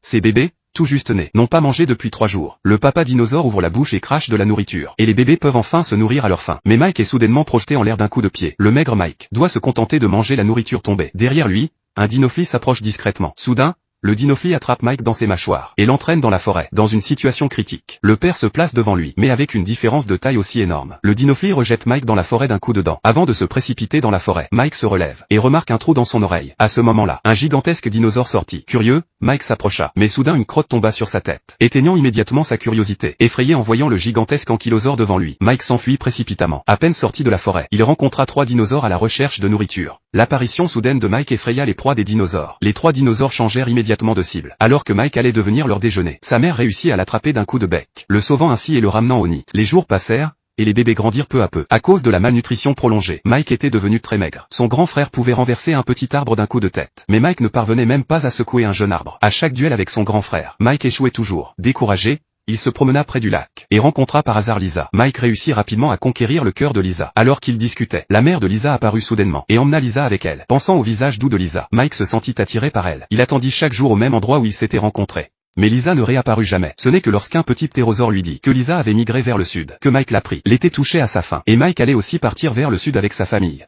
Ces bébés, tout juste nés, n'ont pas mangé depuis 3 jours. Le papa dinosaure ouvre la bouche et crache de la nourriture. Et les bébés peuvent enfin se nourrir à leur faim. Mais Mike est soudainement projeté en l'air d'un coup de pied. Le maigre Mike doit se contenter de manger la nourriture tombée. Derrière lui, un dinofli s'approche discrètement. Soudain, le dinofli attrape Mike dans ses mâchoires et l'entraîne dans la forêt. Dans une situation critique, le père se place devant lui, mais avec une différence de taille aussi énorme. Le dinofli rejette Mike dans la forêt d'un coup de dent. Avant de se précipiter dans la forêt, Mike se relève et remarque un trou dans son oreille. À ce moment-là, un gigantesque dinosaure sortit. Curieux, Mike s'approcha, mais soudain une crotte tomba sur sa tête, éteignant immédiatement sa curiosité. Effrayé en voyant le gigantesque ankylosaure devant lui, Mike s'enfuit précipitamment. À peine sorti de la forêt, il rencontra 3 dinosaures à la recherche de nourriture. L'apparition soudaine de Mike effraya les proies des dinosaures. Les 3 dinosaures changèrent immédiatement de cible, alors que Mike allait devenir leur déjeuner. Sa mère réussit à l'attraper d'un coup de bec, le sauvant ainsi et le ramenant au nid. Les jours passèrent, et les bébés grandirent peu à peu. À cause de la malnutrition prolongée, Mike était devenu très maigre. Son grand frère pouvait renverser un petit arbre d'un coup de tête, mais Mike ne parvenait même pas à secouer un jeune arbre. À chaque duel avec son grand frère, Mike échouait toujours. Découragé, il se promena près du lac, et rencontra par hasard Lisa. Mike réussit rapidement à conquérir le cœur de Lisa. Alors qu'ils discutaient, la mère de Lisa apparut soudainement, et emmena Lisa avec elle. Pensant au visage doux de Lisa, Mike se sentit attiré par elle. Il attendit chaque jour au même endroit où ils s'étaient rencontrés. Mais Lisa ne réapparut jamais. Ce n'est que lorsqu'un petit ptérosaure lui dit que Lisa avait migré vers le sud, que Mike la prit. L'été touchait à sa fin, et Mike allait aussi partir vers le sud avec sa famille.